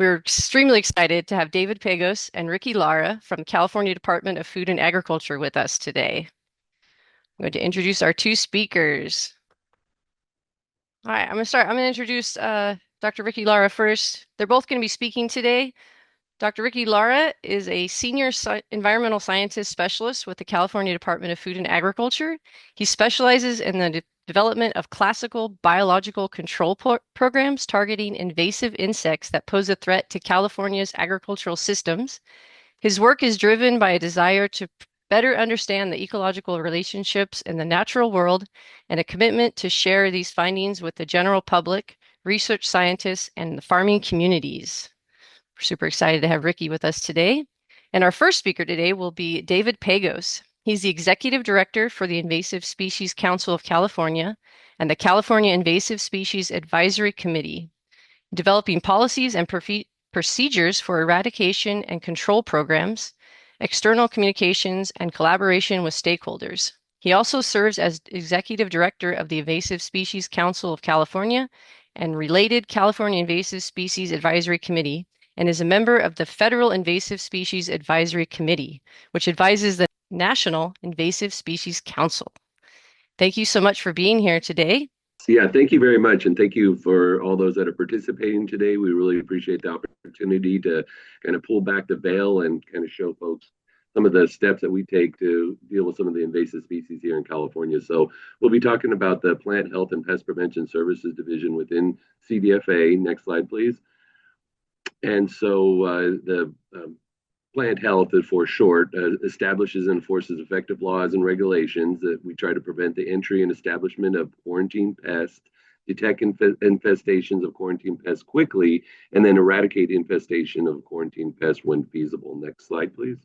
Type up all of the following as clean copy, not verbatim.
We're extremely excited to have David Pegos and Ricky Lara from California Department of Food and Agriculture with us today. I'm going to introduce our two speakers. All right, I'm going to start. I'm going to introduce Dr. Ricky Lara first. They're both going to be speaking today. Dr. Ricky Lara is a senior environmental scientist specialist with the California Department of Food and Agriculture. He specializes in the development of classical biological control programs targeting invasive insects that pose a threat to California's agricultural systems. His work is driven by a desire to better understand the ecological relationships in the natural world and a commitment to share these findings with the general public, research scientists, and the farming communities. We're super excited to have Ricky with us today. And our first speaker today will be David Pegos. He's the Executive Director for the Invasive Species Council of California and the California Invasive Species Advisory Committee, developing policies and procedures for eradication and control programs, external communications, and collaboration with stakeholders. He also serves as Executive Director of the Invasive Species Council of California and related California Invasive Species Advisory Committee, and is a member of the Federal Invasive Species Advisory Committee, which advises the National Invasive Species Council. Thank you so much for being here today. Yeah, thank you very much. And thank you for all those that are participating today. We really appreciate the opportunity to kind of pull back the veil and kind of show folks some of the steps that we take to deal with some of the invasive species here in California. So we'll be talking about the Plant Health and Pest Prevention Services Division within CDFA. Next slide, please. And so the Plant Health, for short, establishes and enforces effective laws and regulations that we try to prevent the entry and establishment of quarantine pests, detect infestations of quarantine pests quickly, and then eradicate infestation of quarantine pests when feasible. Next slide, please.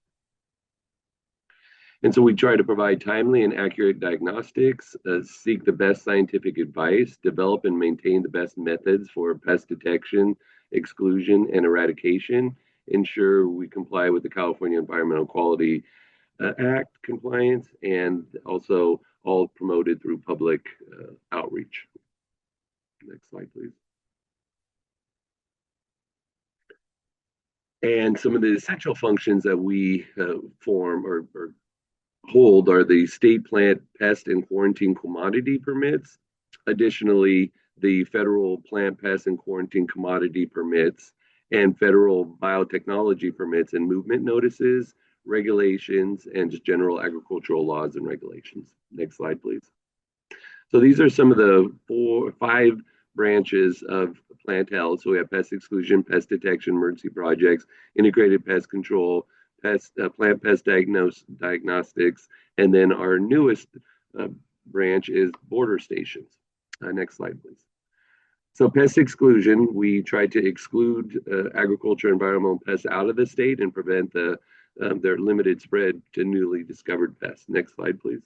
And so we try to provide timely and accurate diagnostics, seek the best scientific advice, develop and maintain the best methods for pest detection, exclusion, and eradication, ensure we comply with the California Environmental Quality Act compliance, and also all promoted through public outreach. Next slide, please. And some of the essential functions that we form or hold are the state plant pest and quarantine commodity permits. Additionally, the federal plant pest and quarantine commodity permits and federal biotechnology permits and movement notices, regulations, and just general agricultural laws and regulations. Next slide, please. So these are some of the 5 branches of plant health. So we have pest exclusion, pest detection, emergency projects, integrated pest control, plant pest diagnostics, and then our newest branch is border stations. Next slide, please. So pest exclusion, we try to exclude agriculture and environmental pests out of the state and prevent their limited spread to newly discovered pests. Next slide, please.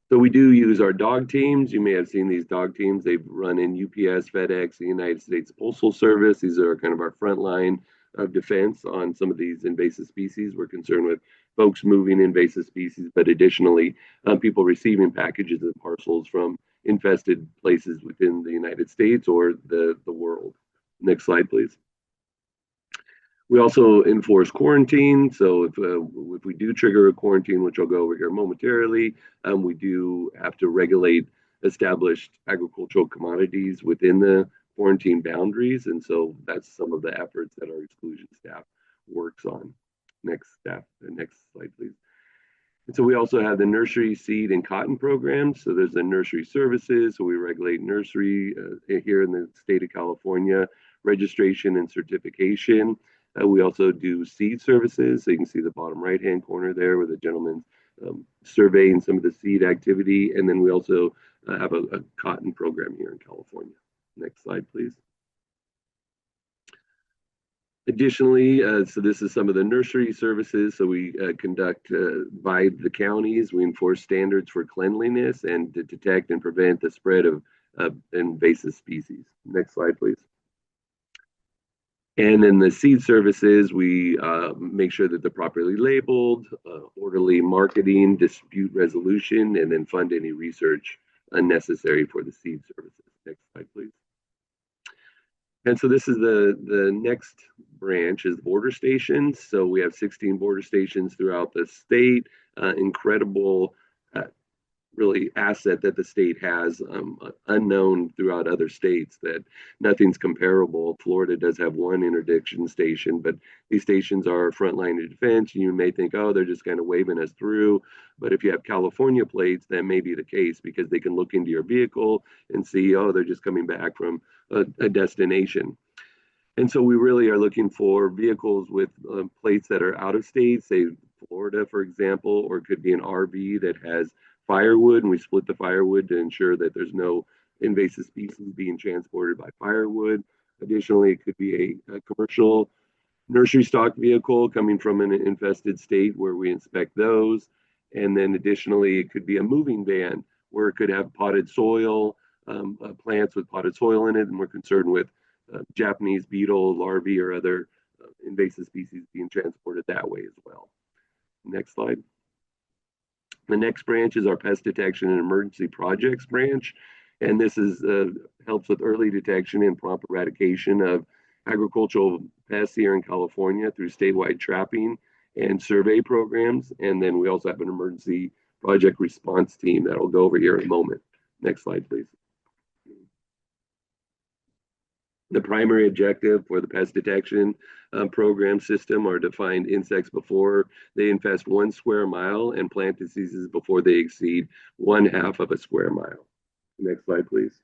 So we do use our dog teams. You may have seen these dog teams. They've run in UPS, FedEx, the United States Postal Service. These are kind of our front line of defense on some of these invasive species. We're concerned with folks moving invasive species, but additionally, people receiving packages and parcels from infested places within the United States or the world. Next slide, please. We also enforce quarantine. So if we do trigger a quarantine, which I'll go over here momentarily, we do have to regulate established agricultural commodities within the quarantine boundaries. And so that's some of the efforts that our exclusion staff works on. Next slide, please. And so we also have the nursery, seed, and cotton programs. So there's the nursery services. So we regulate nursery here in the state of California, registration and certification. We also do seed services. So you can see the bottom right-hand corner there where the gentleman's surveying some of the seed activity. And then we also have a cotton program here in California. Next slide, please. Additionally, so this is some of the nursery services. So we conduct by the counties, we enforce standards for cleanliness and to detect and prevent the spread of invasive species. Next slide, please. And then the seed services, we make sure that they're properly labeled, orderly marketing, dispute resolution, and then fund any research unnecessary for the seed services. Next slide, please. And so this is the next branch is border stations. So we have 16 border stations throughout the state. Incredible uh, really asset that the state has, unknown throughout other states, that nothing's comparable. Florida does have one interdiction station, but these stations are front line of defense. You may think, oh, they're just kind of waving us through. But if you have California plates, that may be the case because they can look into your vehicle and see, oh, they're just coming back from a destination. And so we really are looking for vehicles with plates that are out of state, say Florida, for example, or it could be an RV that has firewood, and we split the firewood to ensure that there's no invasive species being transported by firewood. Additionally, it could be a commercial nursery stock vehicle coming from an infested state where we inspect those. And then additionally, it could be a moving van where it could have potted soil, plants with potted soil in it, and we're concerned with Japanese beetle larvae or other invasive species being transported that way as well. Next slide. The next branch is our pest detection and emergency projects branch. And this is helps with early detection and prompt eradication of agricultural pests here in California through statewide trapping and survey programs. And then we also have an emergency project response team that I'll go over here in a moment. Next slide, please. The primary objective for the pest detection program system are to find insects before they infest 1 square mile and plant diseases before they exceed 1/2 of a square mile. Next slide, please.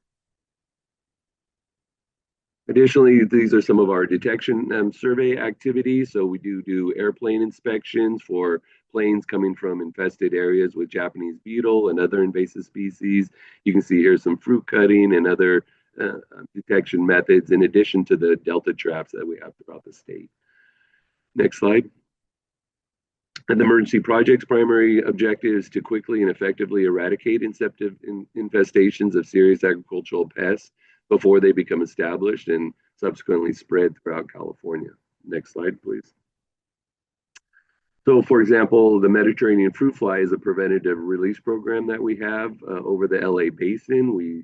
Additionally, these are some of our detection survey activities. So we do airplane inspections for planes coming from infested areas with Japanese beetle and other invasive species. You can see here some fruit cutting and other detection methods in addition to the Delta traps that we have throughout the state. Next slide. And the emergency project's primary objective is to quickly and effectively eradicate infestations of serious agricultural pests before they become established and subsequently spread throughout California. Next slide, please. So, for example, the Mediterranean fruit fly is a preventative release program that we have over the LA basin. We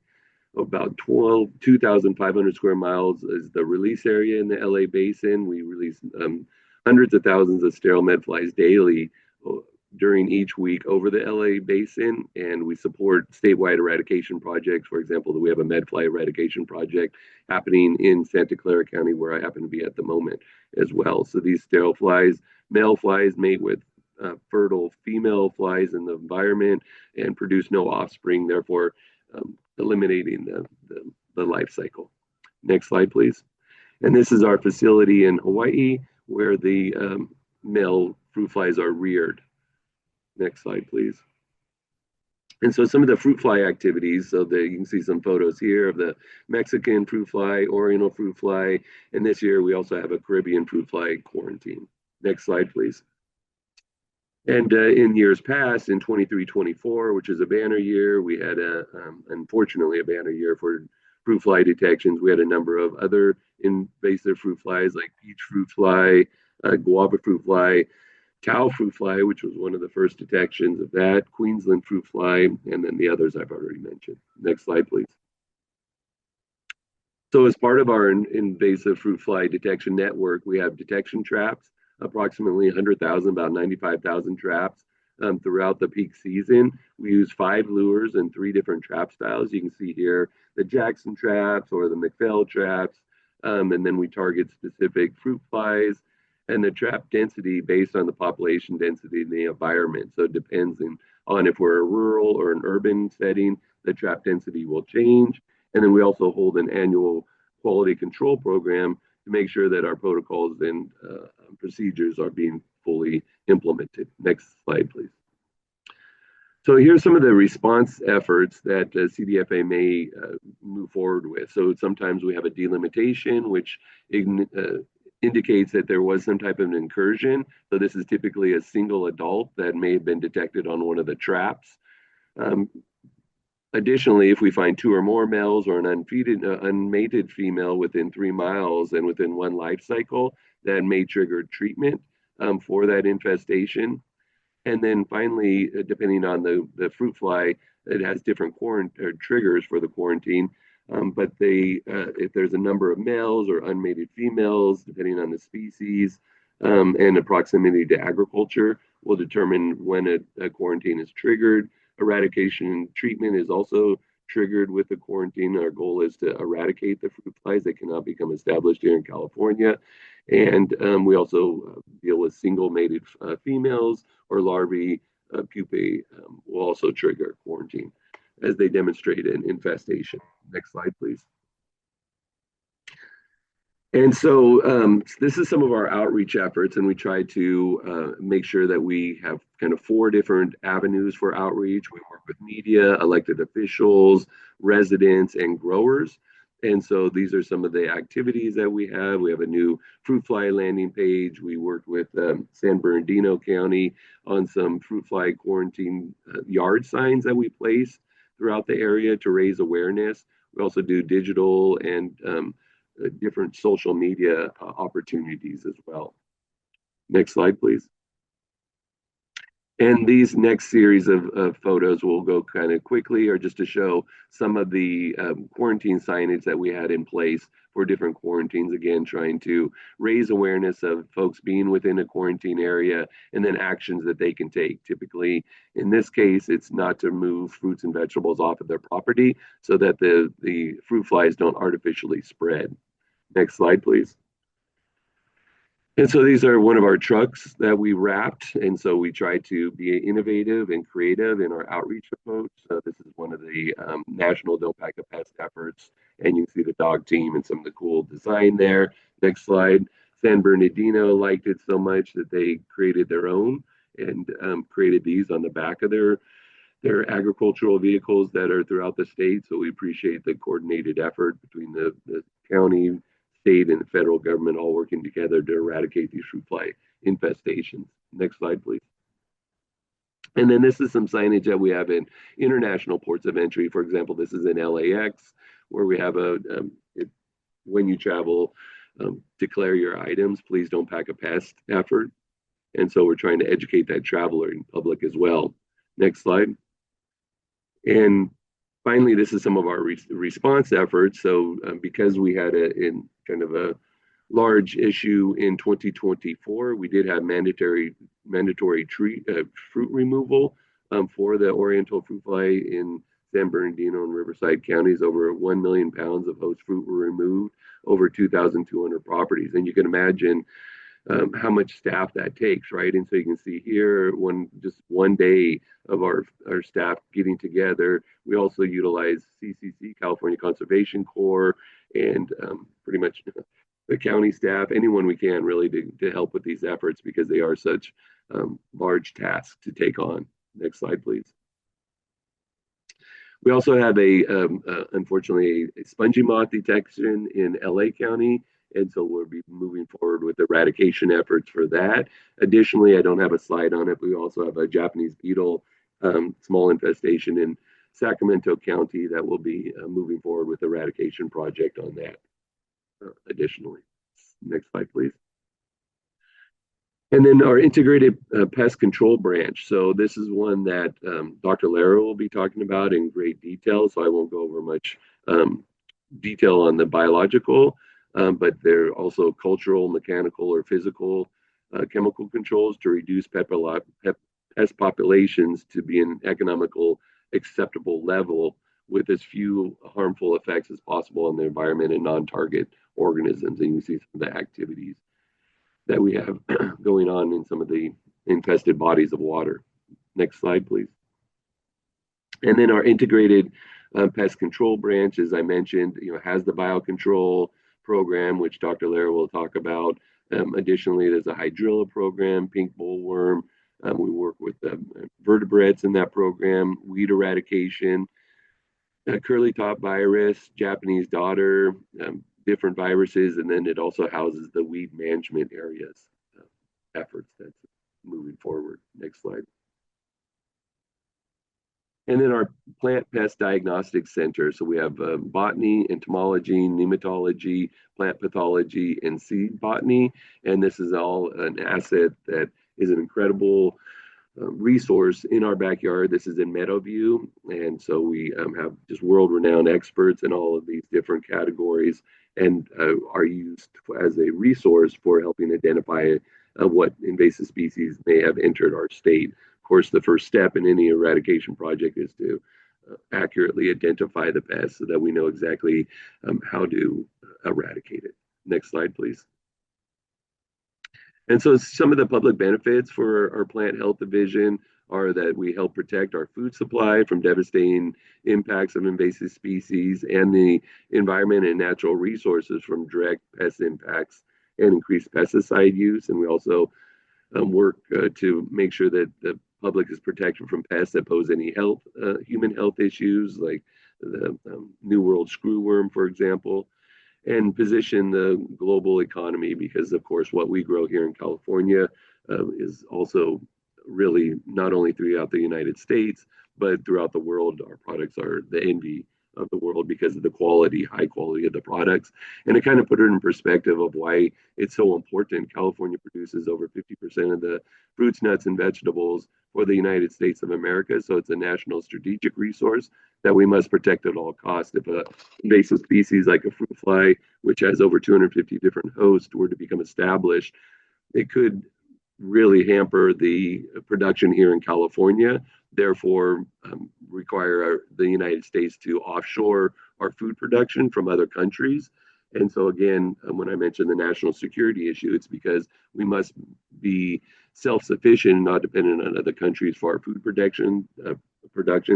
about 2,500 square miles is the release area in the LA basin. We release hundreds of thousands of sterile medflies daily during each week over the LA basin, and we support statewide eradication projects. For example, we have a medfly eradication project happening in Santa Clara County, where I happen to be at the moment as well. So these sterile flies, male flies mate with fertile female flies in the environment and produce no offspring, therefore eliminating the life cycle. Next slide, please. And this is our facility in Hawaii where the male fruit flies are reared. Next slide, please. And so some of the fruit fly activities, so that you can see some photos here of the Mexican fruit fly, Oriental fruit fly, and this year we also have a Caribbean fruit fly quarantine. Next slide, please. And in years past, in 23-24, which is a banner year, we had unfortunately a banner year for fruit fly detections. We had a number of other invasive fruit flies like peach fruit fly, guava fruit fly, cow fruit fly, which was one of the first detections of that, Queensland fruit fly, and then the others I've already mentioned. Next slide, please. So as part of our invasive fruit fly detection network, we have detection traps, approximately 100,000, about 95,000 traps throughout the peak season. We use 5 lures and 3 different trap styles. You can see here the Jackson traps or the McPhail traps, and then we target specific fruit flies and the trap density based on the population density in the environment. So it depends on if we're a rural or an urban setting, the trap density will change. And then we also hold an annual quality control program to make sure that our protocols and procedures are being fully implemented. Next slide, please. So here's some of the response efforts that CDFA may move forward with. So sometimes we have a delimitation, which indicates that there was some type of an incursion. So this is typically a single adult that may have been detected on one of the traps. Additionally, if we find 2 or more males or an unmated female within 3 miles and within 1 life cycle, that may trigger treatment for that infestation. And then finally, depending on the fruit fly, it has different triggers for the quarantine. But if there's a number of males or unmated females, depending on the species, and the proximity to agriculture, will determine when a quarantine is triggered. Eradication treatment is also triggered with the quarantine. Our goal is to eradicate the fruit flies that cannot become established here in California. And we also deal with single mated females or larvae. Pupae will also trigger quarantine as they demonstrate an infestation. Next slide, please. And so this is some of our outreach efforts, and we try to make sure that we have kind of four different avenues for outreach. We work with media, elected officials, residents, and growers. And so these are some of the activities that we have. We have a new fruit fly landing page. We worked with San Bernardino County on some fruit fly quarantine yard signs that we place throughout the area to raise awareness. We also do digital and different social media opportunities as well. Next slide, please. And these next series of photos will go kind of quickly, or just to show some of the quarantine signage that we had in place for different quarantines. Again, trying to raise awareness of folks being within a quarantine area and then actions that they can take. Typically, in this case, it's not to move fruits and vegetables off of their property so that the fruit flies don't artificially spread. Next slide, please. And so these are one of our trucks that we wrapped. And so we try to be innovative and creative in our outreach approach. So this is one of the national Don't Pack a Pest efforts. And you can see the dog team and some of the cool design there. Next slide. San Bernardino liked it so much that they created their own and created these on the back of their agricultural vehicles that are throughout the state. So we appreciate the coordinated effort between the county, state, and the federal government all working together to eradicate these fruit fly infestations. Next slide, please. And then this is some signage that we have in international ports of entry. For example, this is in LAX, where we have when you travel, declare your items, please don't pack a pest effort. And so we're trying to educate that traveler in public as well. Next slide. And finally, this is some of our response efforts. So because we had in kind of a large issue in 2024, we did have mandatory fruit removal for the Oriental fruit fly in San Bernardino and Riverside counties. Over 1 million pounds of host fruit were removed over 2,200 properties. And you can imagine how much staff that takes, right? And so you can see here, just one day of our staff getting together. We also utilize CCC, California Conservation Corps, and pretty much the county staff, anyone we can really to help with these efforts because they are such large tasks to take on. Next slide, please. We also have unfortunately, a spongy moth detection in LA County. And so we'll be moving forward with eradication efforts for that. Additionally, I don't have a slide on it, but we also have a Japanese beetle small infestation in Sacramento County that will be moving forward with eradication project on that additionally. Next slide, please. And then our integrated pest control branch. So this is one that Dr. Lara will be talking about in great detail. So I won't go over much detail on the biological, but there are also cultural, mechanical, or physical chemical controls to reduce pest populations to be an economical, acceptable level with as few harmful effects as possible on the environment and non-target organisms. And you see some of the activities that we have going on in some of the infested bodies of water. Next slide, please. And then our integrated pest control branch, as I mentioned, has the biocontrol program, which Dr. Lara will talk about. Additionally, there's a hydrilla program, pink bollworm. We work with vertebrates in that program, weed eradication, curly top virus, Japanese daughter, different viruses, and then it also houses the weed management areas efforts that's moving forward. Next slide. And then our plant pest diagnostic center. So we have botany, entomology, nematology, plant pathology, and seed botany. And this is all an asset that is an incredible resource in our backyard. This is in Meadowview, and so we have just world-renowned experts in all of these different categories, and are used as a resource for helping identify what invasive species may have entered our state. Of course, the first step in any eradication project is to accurately identify the pest so that we know exactly how to eradicate it. Next slide, please. And so some of the public benefits for our plant health division are that we help protect our food supply from devastating impacts of invasive species and the environment and natural resources from direct pest impacts and increased pesticide use. And we also work to make sure that the public is protected from pests that pose any human health issues, like the New World screwworm, for example, and position the global economy because, of course, what we grow here in California is also really not only throughout the United States, but throughout the world. Our products are the envy of the world because of the quality, high quality of the products. And to kind of put it in perspective of why it's so important, California produces over 50% of the fruits, nuts, and vegetables for the United States of America. So it's a national strategic resource that we must protect at all costs. If a invasive species like a fruit fly, which has over 250 different hosts, were to become established, it could really hamper the production here in California, therefore require the United States to offshore our food production from other countries. And so again, when I mentioned the national security issue, it's because we must be self-sufficient, not dependent on other countries for our food production.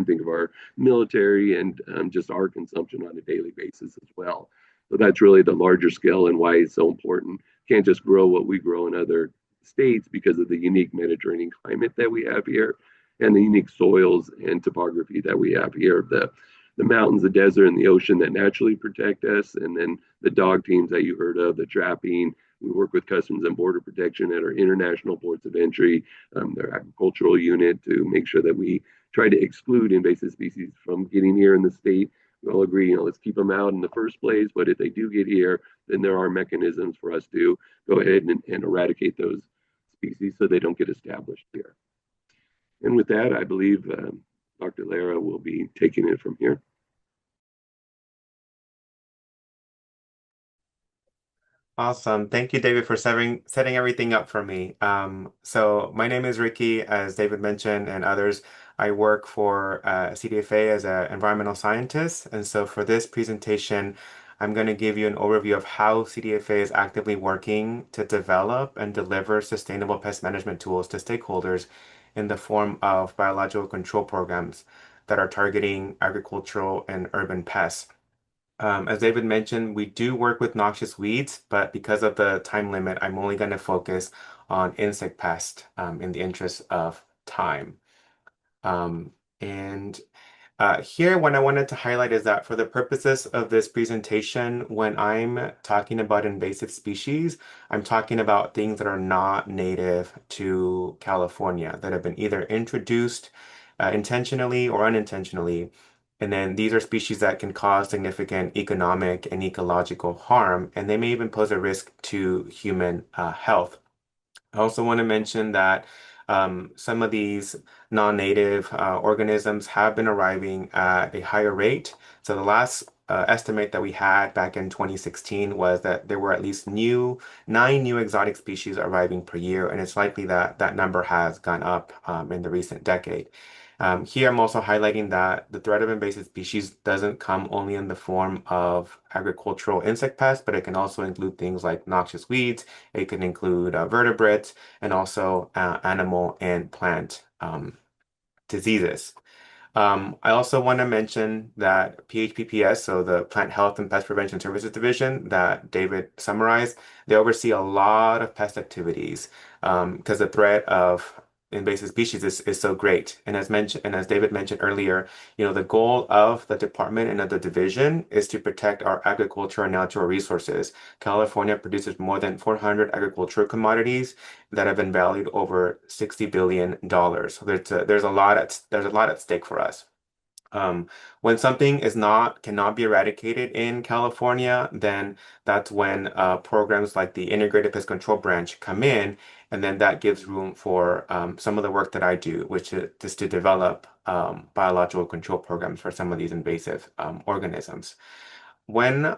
Think of our military and just our consumption on a daily basis as well. So that's really the larger scale and why it's so important. Can't just grow what we grow in other states because of the unique Mediterranean climate that we have here and the unique soils and topography that we have here. The mountains, the desert, and the ocean that naturally protect us, and then the dog teams that you heard of, the trapping. We work with Customs and Border Protection at our international ports of entry, their agricultural unit, to make sure that we try to exclude invasive species from getting here in the state. We all agree, let's keep them out in the first place, but if they do get here, then there are mechanisms for us to go ahead and eradicate those species so they don't get established here. And with that, I believe Dr. Lara will be taking it from here. Awesome. Thank you, David, for setting everything up for me. So my name is Ricky, as David mentioned, and others. I work for CDFA as an environmental scientist. And so for this presentation, I'm going to give you an overview of how CDFA is actively working to develop and deliver sustainable pest management tools to stakeholders in the form of biological control programs that are targeting agricultural and urban pests. As David mentioned, we do work with noxious weeds, but because of the time limit, I'm only going to focus on insect pest in the interest of time. And here, what I wanted to highlight is that for the purposes of this presentation, when I'm talking about invasive species, I'm talking about things that are not native to California, that have been either introduced intentionally or unintentionally. And then these are species that can cause significant economic and ecological harm, and they may even pose a risk to human health. I also want to mention that some of these non-native organisms have been arriving at a higher rate. So the last estimate that we had back in 2016 was that there were at least 9 new exotic species arriving per year, and it's likely that that number has gone up in the recent decade. Here, I'm also highlighting that the threat of invasive species doesn't come only in the form of agricultural insect pests, but it can also include things like noxious weeds. It can include vertebrates and also animal and plant diseases. I also want to mention that PHPPS, so the Plant Health and Pest Prevention Services Division that David summarized, they oversee a lot of pest activities because the threat of invasive species is so great. And as mentioned, and as David mentioned earlier, the goal of the department and of the division is to protect our agriculture and natural resources. California produces more than 400 agricultural commodities that have been valued over $60 billion. So there's a lot at stake for us. When something cannot be eradicated in California, then that's when programs like the Integrated Pest Control Branch come in, and then that gives room for some of the work that I do, which is just to develop biological control programs for some of these invasive organisms. When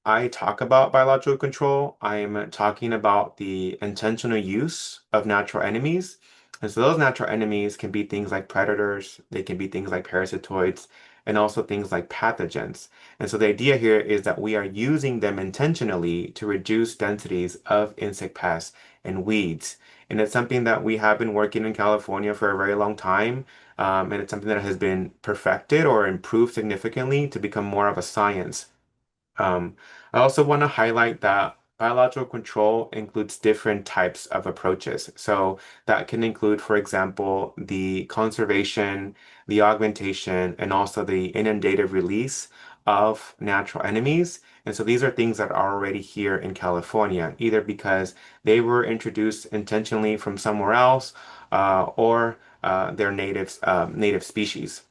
I talk about biological control, I'm talking about the intentional use of natural enemies. And so those natural enemies can be things like predators, they can be things like parasitoids, and also things like pathogens. And so the idea here is that we are using them intentionally to reduce densities of insect pests and weeds. And it's something that we have been working in California for a very long time. And it's something that has been perfected or improved significantly to become more of a science. um, I also want to highlight that biological control includes different types of approaches. So that can include, for example, the conservation, the augmentation, and also the inundative release of natural enemies. And so these are things that are already here in California, either because they were introduced intentionally from somewhere else, or they're native species.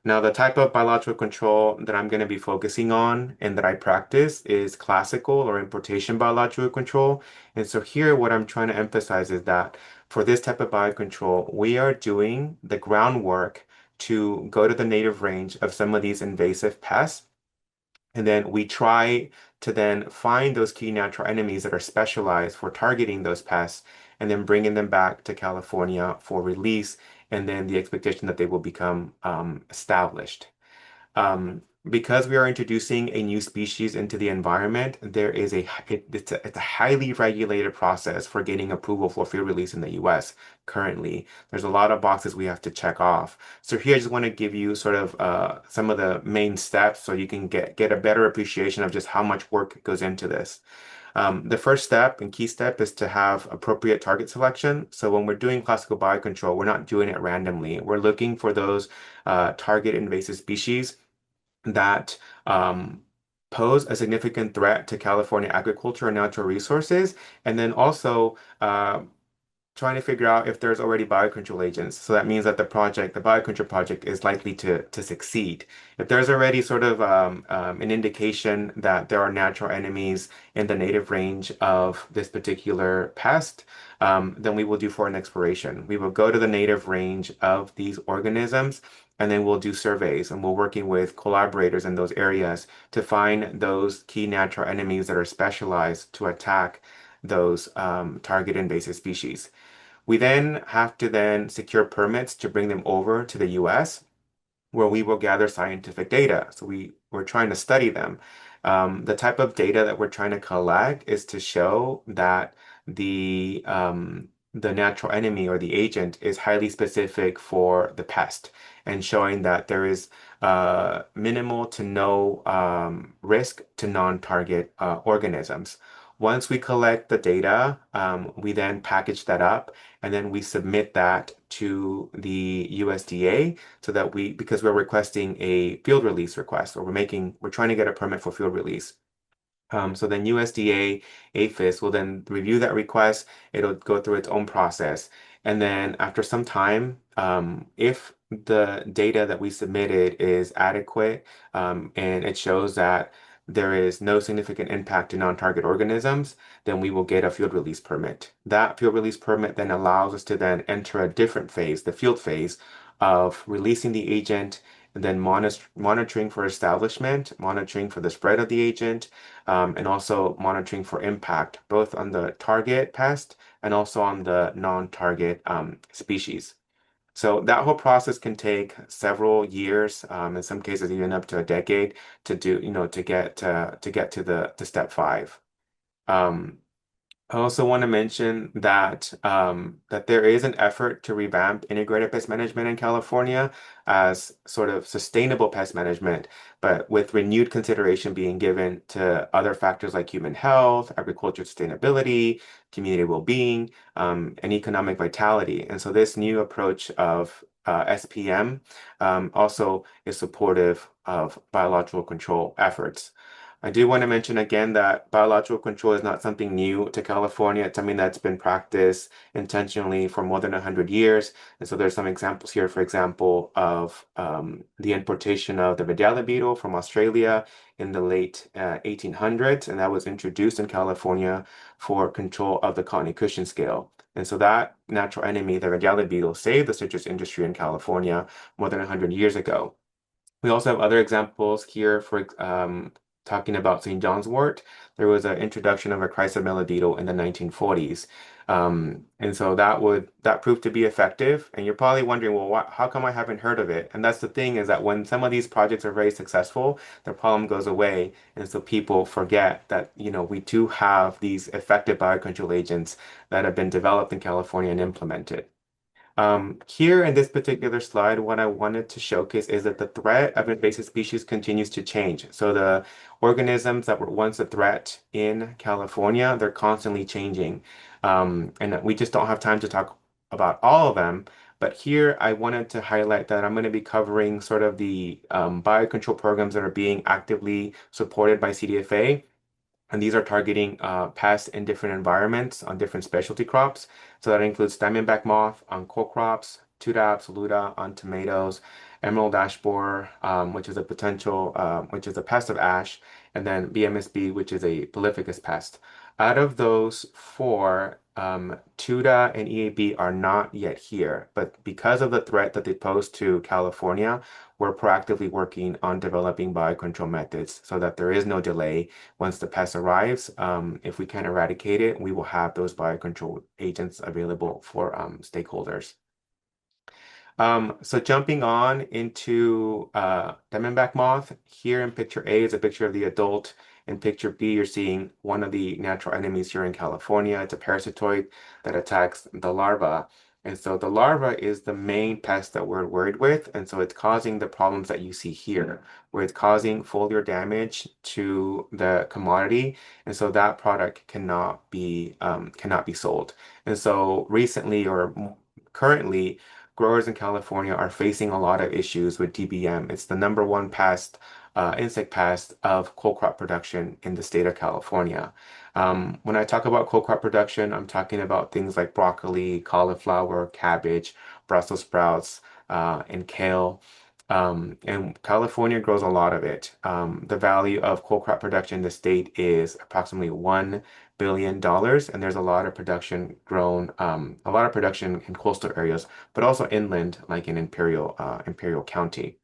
Now, the type of biological control that I'm going to be focusing on and that I practice is classical or importation biological control. And so here, what I'm trying to emphasize is that for this type of biocontrol, we are doing the groundwork to go to the native range of some of these invasive pests, and then we try to then find those key natural enemies that are specialized for targeting those pests and then bringing them back to California for release, and then the expectation that they will become established. Because we are introducing a new species into the environment, there is it's a highly regulated process for getting approval for field release in the US currently. There's a lot of boxes we have to check off. So here I just want to give you sort of some of the main steps so you can get a better appreciation of just how much work goes into this. The first step and key step is to have appropriate target selection. So when we're doing classical biocontrol, we're not doing it randomly. We're looking for those target invasive species that pose a significant threat to California agriculture and natural resources, and then also trying to figure out if there's already biocontrol agents. So that means that the biocontrol project, is likely to succeed. If there's already sort of an indication that there are natural enemies in the native range of this particular pest, then we will do for an exploration. We will go to the native range of these organisms, and then we'll do surveys, and we're working with collaborators in those areas to find those key natural enemies that are specialized to attack those target invasive species. We then have to then secure permits to bring them over to the US, where we will gather scientific data. So we're trying to study them. The type of data that we're trying to collect is to show that the natural enemy or the agent is highly specific for the pest, and showing that there is minimal to no risk to non-target organisms. Once we collect the data, we then package that up, and then we submit that to the USDA, so that because we're requesting a field release request, or we're trying to get a permit for field release. So then USDA APHIS will then review that request. It'll go through its own process. And then after some time, if the data that we submitted is adequate, and it shows that there is no significant impact to non-target organisms, then we will get a field release permit. That field release permit then allows us to then enter a different phase, the field phase, of releasing the agent, and then monitoring for establishment, monitoring for the spread of the agent, and also monitoring for impact, both on the target pest and also on the non-target species. So that whole process can take several years, in some cases even up to a decade, to do, to get to step five. Um, I also want to mention that that there is an effort to revamp integrated pest management in California as sort of sustainable pest management, but with renewed consideration being given to other factors like human health, agriculture sustainability, community well-being, and economic vitality. And so this new approach of SPM also is supportive of biological control efforts. I do want to mention again that biological control is not something new to California. It's something that's been practiced intentionally for more than 100 years. And so there's some examples here, for example, of the importation of the Vidalia beetle from Australia in the late 1800s, and that was introduced in California for control of the cottony cushion scale. And so that natural enemy, the Vidalia beetle, saved the citrus industry in California more than 100 years ago. We also have other examples here for talking about St. John's wort. There was an introduction of a chrysomela beetle in the 1940s. And so that proved to be effective. And you're probably wondering, well, how come I haven't heard of it? And that's the thing is that when some of these projects are very successful, the problem goes away. And so people forget that, we do have these effective biocontrol agents that have been developed in California and implemented. Here in this particular slide, what I wanted to showcase is that the threat of invasive species continues to change. So the organisms that were once a threat in California, they're constantly changing. And we just don't have time to talk about all of them. But here I wanted to highlight that I'm going to be covering sort of the biocontrol programs that are being actively supported by CDFA. And these are targeting pests in different environments on different specialty crops. So that includes diamondback moth on coal crops, Tuta absoluta on tomatoes, emerald ash borer, which is a pest of ash, and then BMSB, which is a prolificus pest. Out of those four, Tuta and EAB are not yet here, but because of the threat that they pose to California, we're proactively working on developing biocontrol methods so that there is no delay once the pest arrives. If we can eradicate it, we will have those biocontrol agents available for stakeholders. So jumping on into diamondback moth, here in picture A is a picture of the adult. In picture B, you're seeing one of the natural enemies here in California. It's a parasitoid that attacks the larva. And so the larva is the main pest that we're worried with. And so it's causing the problems that you see here, where it's causing foliar damage to the commodity. And so that product cannot be sold. And so recently or currently, growers in California are facing a lot of issues with DBM. It's the number one insect pest of coal crop production in the state of California. When I talk about coal crop production, I'm talking about things like broccoli, cauliflower, cabbage, Brussels sprouts, and kale. And California grows a lot of it. The value of coal crop production in the state is approximately $1 billion, and there's a lot of production in coastal areas, but also inland, like in Imperial County.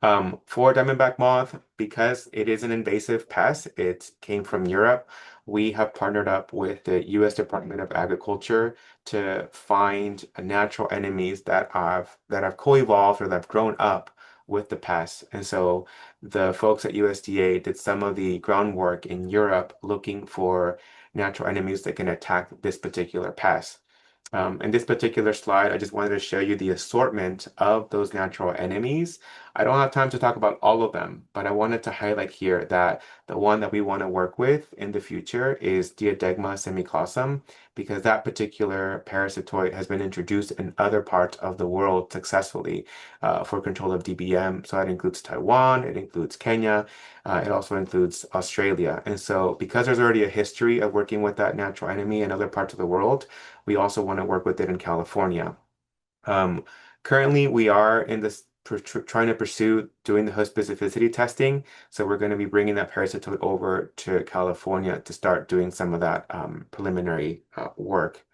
For diamondback moth, because it is an invasive pest, it came from Europe. We have partnered up with the U.S. Department of Agriculture to find natural enemies that have co-evolved or that have grown up with the pest. And so the folks at USDA did some of the groundwork in Europe looking for natural enemies that can attack this particular pest. In this particular slide, I just wanted to show you the assortment of those natural enemies. I don't have time to talk about all of them, but I wanted to highlight here that the one that we want to work with in the future is Diadegma semiclassum, because that particular parasitoid has been introduced in other parts of the world successfully for control of DBM. So that includes Taiwan, it includes Kenya, it also includes Australia. And so because there's already a history of working with that natural enemy in other parts of the world, we also want to work with it in California. Um, Currently, we are in this trying to pursue doing the host specificity testing. So we're going to be bringing that parasitoid over to California to start doing some of that preliminary work.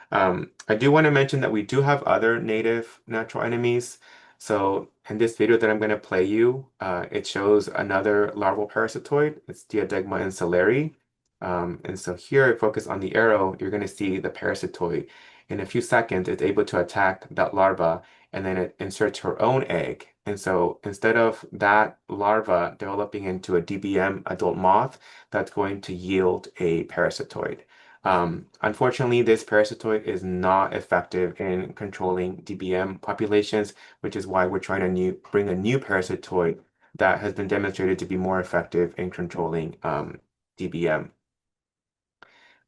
I do want to mention that we do have other native natural enemies. So in this video that I'm going to play you, it shows another larval parasitoid. It's Diadegma insuleri. And so here, focus on the arrow, you're going to see the parasitoid. In a few seconds, it's able to attack that larva, and then it inserts her own egg. And so instead of that larva developing into a DBM adult moth, that's going to yield a parasitoid. Unfortunately, this parasitoid is not effective in controlling DBM populations, which is why we're trying to bring a new parasitoid that has been demonstrated to be more effective in controlling DBM.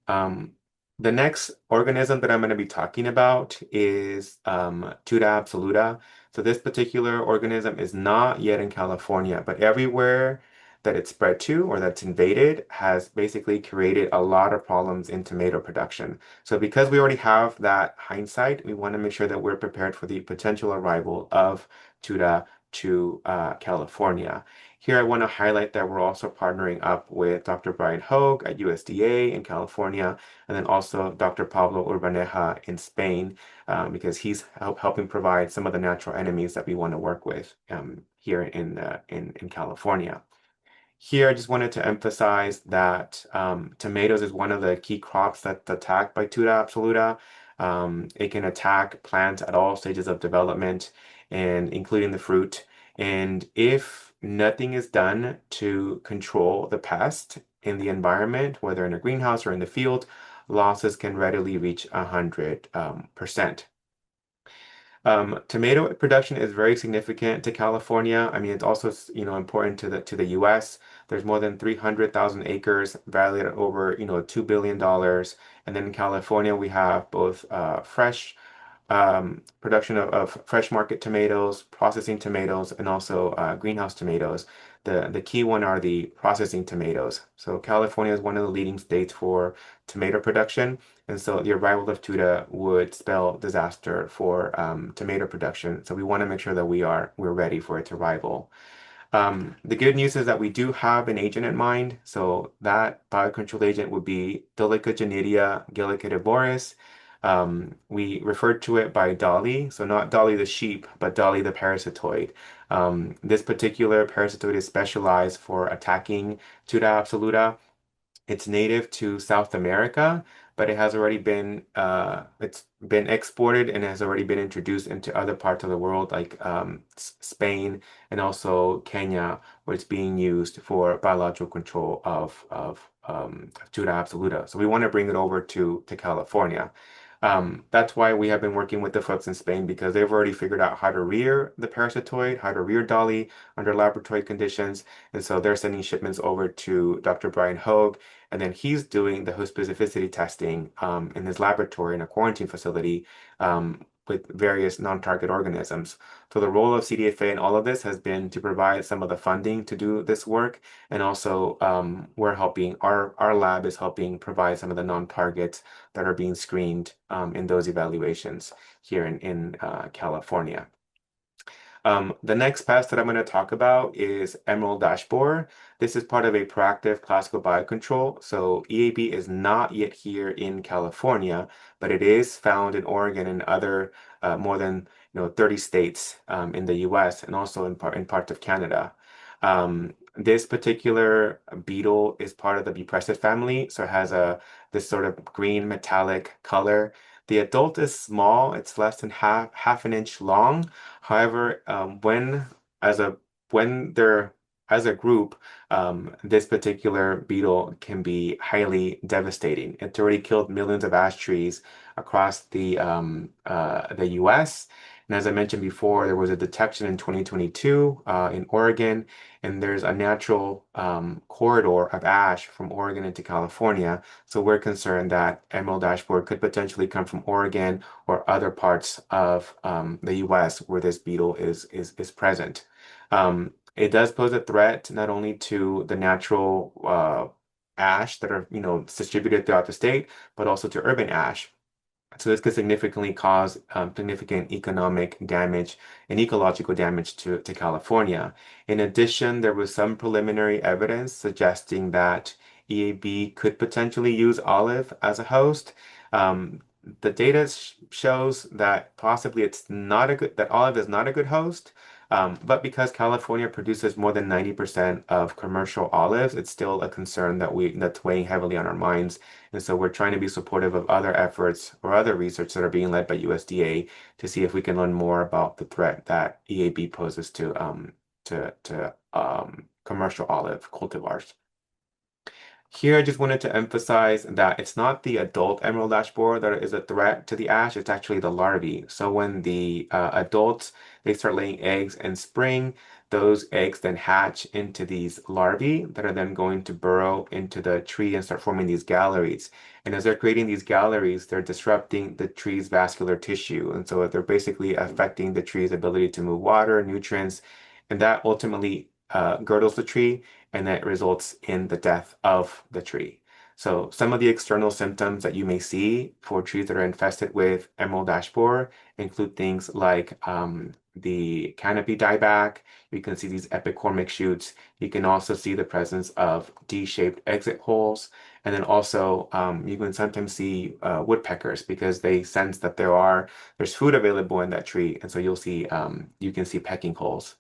Um, the next organism that I'm going to be talking about is Tuta absoluta. So this particular organism is not yet in California, but everywhere that it's spread to or that's invaded has basically created a lot of problems in tomato production. So because we already have that hindsight, we want to make sure that we're prepared for the potential arrival of Tuda to California. Here, I want to highlight that we're also partnering up with Dr. Brian Hogue at USDA in California, and then also Dr. Pablo Urbaneja in Spain, because he's helping provide some of the natural enemies that we want to work with here in California. Here, I just wanted to emphasize that tomatoes is one of the key crops that's attacked by Tuta absoluta. It can attack plants at all stages of development, and including the fruit. And if nothing is done to control the pest in the environment, whether in a greenhouse or in the field, losses can readily reach 100%. Tomato production is very significant to California. I mean, it's also, important to the U.S. There's more than 300,000 acres valued at over, $2 billion. And then in California, we have both fresh production of fresh market tomatoes, processing tomatoes, and also greenhouse tomatoes. The key one are the processing tomatoes. So California is one of the leading states for tomato production, and so the arrival of Tuta would spell disaster for tomato production. So we want to make sure that we're ready for its arrival. The good news is that we do have an agent in mind. So that biocontrol agent would be Dolichogenidia gallicivores. We referred to it by Dolly, so not Dolly the sheep, but Dolly the parasitoid. This particular parasitoid is specialized for attacking Tuta absoluta. It's native to South America, but it's been exported and has already been introduced into other parts of the world, like Spain and also Kenya, where it's being used for biological control of Tuta absoluta. So we want to bring it over to California. That's why we have been working with the folks in Spain because they've already figured out how to rear the parasitoid, how to rear Dolly under laboratory conditions. And so they're sending shipments over to Dr. Brian Hogue, and then he's doing the host specificity testing in his laboratory in a quarantine facility with various non-target organisms. So the role of CDFA in all of this has been to provide some of the funding to do this work, and also our lab is helping provide some of the non-targets that are being screened in those evaluations here in California. The next pest that I'm going to talk about is emerald ash borer. This is part of a proactive classical biocontrol. So EAB is not yet here in California, but it is found in Oregon and other more than 30 states in the US and also in parts of Canada. This particular beetle is part of the Bupressid family, so it has this sort of green metallic color. The adult is small; it's less than half an inch long. However, when they're as a group, this particular beetle can be highly devastating. It's already killed millions of ash trees across the U.S. And as I mentioned before, there was a detection in 2022 in Oregon, and there's a natural corridor of ash from Oregon into California. So we're concerned that emerald ash borer could potentially come from Oregon or other parts of the U.S. where this beetle is present. It does pose a threat not only to the natural ash that are distributed throughout the state, but also to urban ash. So this could significantly cause significant economic damage and ecological damage to California. In addition, there was some preliminary evidence suggesting that EAB could potentially use olive as a host. The data shows that possibly that olive is not a good host. But because California produces more than 90% of commercial olives, it's still a concern that's weighing heavily on our minds. And so we're trying to be supportive of other efforts or other research that are being led by USDA to see if we can learn more about the threat that EAB poses to commercial olive cultivars. Here, I just wanted to emphasize that it's not the adult emerald ash borer that is a threat to the ash, it's actually the larvae. So when the adults, they start laying eggs in spring, those eggs then hatch into these larvae that are then going to burrow into the tree and start forming these galleries. And as they're creating these galleries, they're disrupting the tree's vascular tissue. And so they're basically affecting the tree's ability to move water, nutrients, and that ultimately girdles the tree, and that results in the death of the tree. So some of the external symptoms that you may see for trees that are infested with emerald ash borer include things like the canopy dieback. You can see these epicormic shoots. You can also see the presence of D-shaped exit holes. And then also you can sometimes see woodpeckers because they sense that there's food available in that tree. And so you can see pecking holes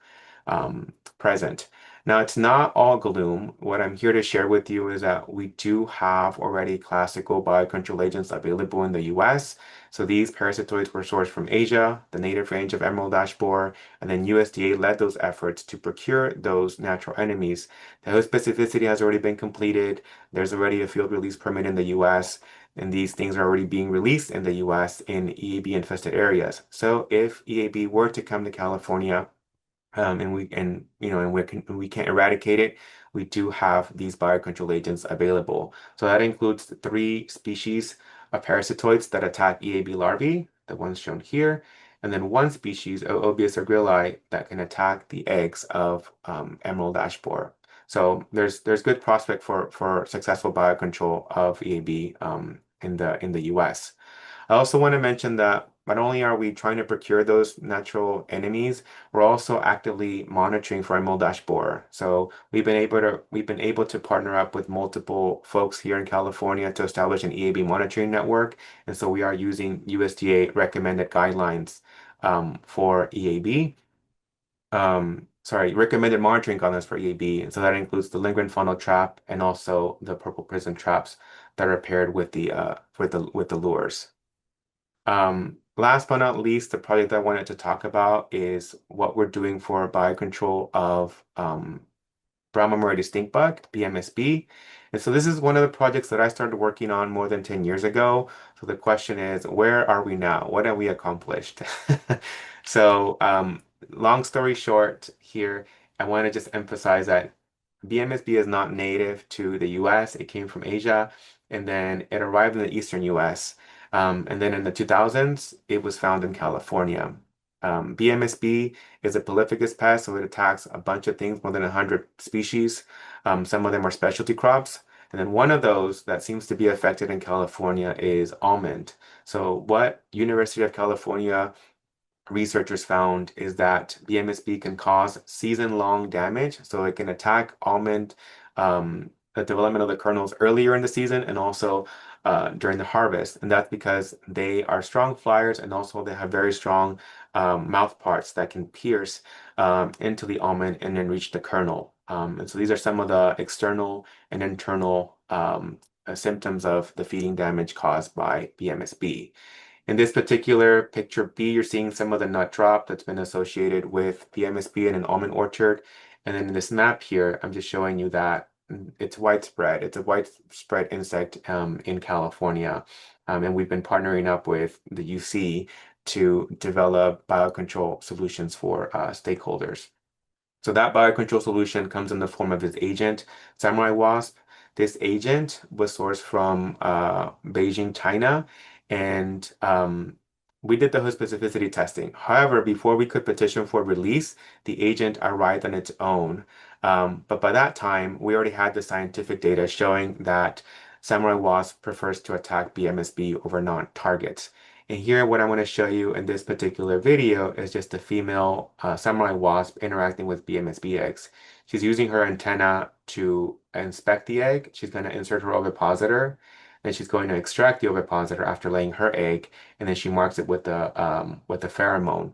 present. Now, it's not all gloom. What I'm here to share with you is that we do have already classical biocontrol agents available in the US. So these parasitoids were sourced from Asia, the native range of emerald ash borer, and then USDA led those efforts to procure those natural enemies. The host specificity has already been completed. There's already a field release permit in the US, and these things are already being released in the US in EAB infested areas. So if EAB were to come to California, and we can't eradicate it, we do have these biocontrol agents available. So that includes 3 species of parasitoids that attack EAB larvae, the ones shown here, and then 1 species of Obius argyli that can attack the eggs of emerald ash borer. So there's good prospect for successful biocontrol of EAB in the US. I also want to mention that not only are we trying to procure those natural enemies, we're also actively monitoring for emerald ash borer. So we've been able to partner up with multiple folks here in California to establish an EAB monitoring network, and so we are using USDA recommended guidelines for EAB. Recommended monitoring guidelines for EAB, and so that includes the lingering funnel trap and also the purple prism traps that are paired with the lures. Last but not least, the project that I wanted to talk about is what we're doing for biocontrol of brown marmorated stink bug, BMSB. And so this is one of the projects that I started working on more than 10 years ago. So the question is, where are we now? What have we accomplished? So long story short here, I want to just emphasize that BMSB is not native to the US. It came from Asia, and then it arrived in the eastern US. And then in the 2000s, it was found in California. BMSB is a prolificous pest, so it attacks a bunch of things, more than 100 species. Some of them are specialty crops. And then one of those that seems to be affected in California is almond. So what University of California researchers found is that the MSB can cause season-long damage. So it can attack almond, the development of the kernels earlier in the season and also during the harvest. And that's because they are strong flyers and also they have very strong mouth parts that can pierce into the almond and then reach the kernel. And so these are some of the external and internal symptoms of the feeding damage caused by BMSB. In this particular picture B, you're seeing some of the nut drop that's been associated with PMSB in an almond orchard. And then in this map here, I'm just showing you that it's widespread. It's a widespread insect in California. And we've been partnering up with the UC to develop biocontrol solutions for stakeholders. So that biocontrol solution comes in the form of this agent, Samurai Wasp. This agent was sourced from Beijing, China, and we did the host specificity testing. However, before we could petition for release, the agent arrived on its own. But by that time, we already had the scientific data showing that Samurai Wasp prefers to attack BMSB over non-targets. And here, what I want to show you in this particular video is just a female samurai wasp interacting with BMSB eggs. She's using her antenna to inspect the egg. She's going to insert her ovipositor. Then she's going to extract the ovipositor after laying her egg, and then she marks it with the pheromone.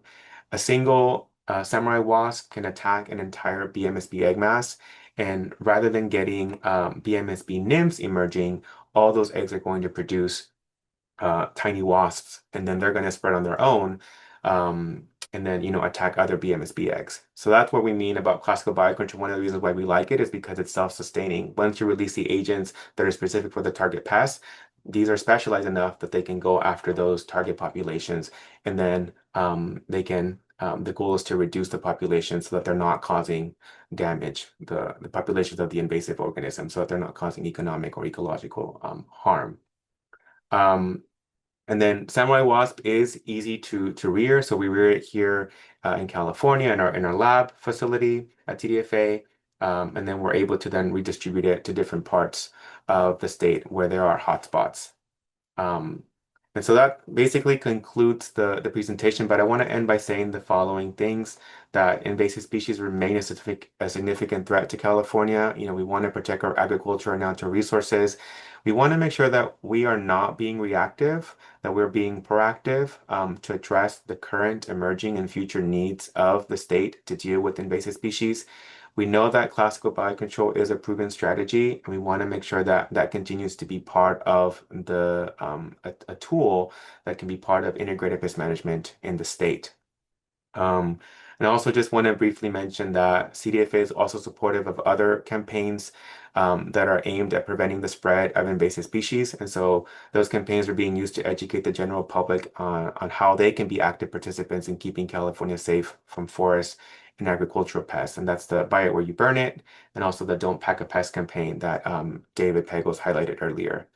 A single samurai wasp can attack an entire BMSB egg mass, and rather than getting BMSB nymphs emerging, all those eggs are going to produce tiny wasps, and then they're going to spread on their own, and then attack other BMSB eggs. So that's what we mean about classical biocontrol. One of the reasons why we like it is because it's self-sustaining. Once you release the agents that are specific for the target pest, these are specialized enough that they can go after those target populations, and then they can. The goal is to reduce the population so that they're not causing damage, the populations of the invasive organisms, so that they're not causing economic or ecological harm. Um, And then samurai wasp is easy to rear, so we rear it here in California in our lab facility at TDFA, and then we're able to then redistribute it to different parts of the state where there are hotspots. Um, and so that basically concludes the presentation, but I want to end by saying the following things, that invasive species remain a significant threat to California. You know, we want to protect our agriculture and natural resources. We want to make sure that we are not being reactive, that we're being proactive to address the current, emerging, and future needs of the state to deal with invasive species. We know that classical biocontrol is a proven strategy, and we want to make sure that that continues to be part of a tool that can be part of integrated pest management in the state. Um, and I also just want to briefly mention that CDFA is also supportive of other campaigns that are aimed at preventing the spread of invasive species. And so those campaigns are being used to educate the general public on how they can be active participants in keeping California safe from forests and agricultural pests. And that's the Buy It Where You Burn It, and also the Don't Pack a Pest campaign that David Pegos highlighted earlier.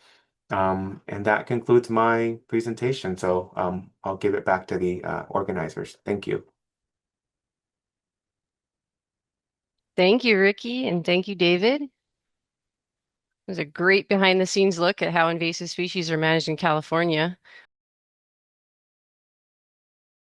And that concludes my presentation. So I'll give it back to the organizers. Thank you. Thank you, Ricky, and thank you, David. It was a great behind the scenes look at how invasive species are managed in California.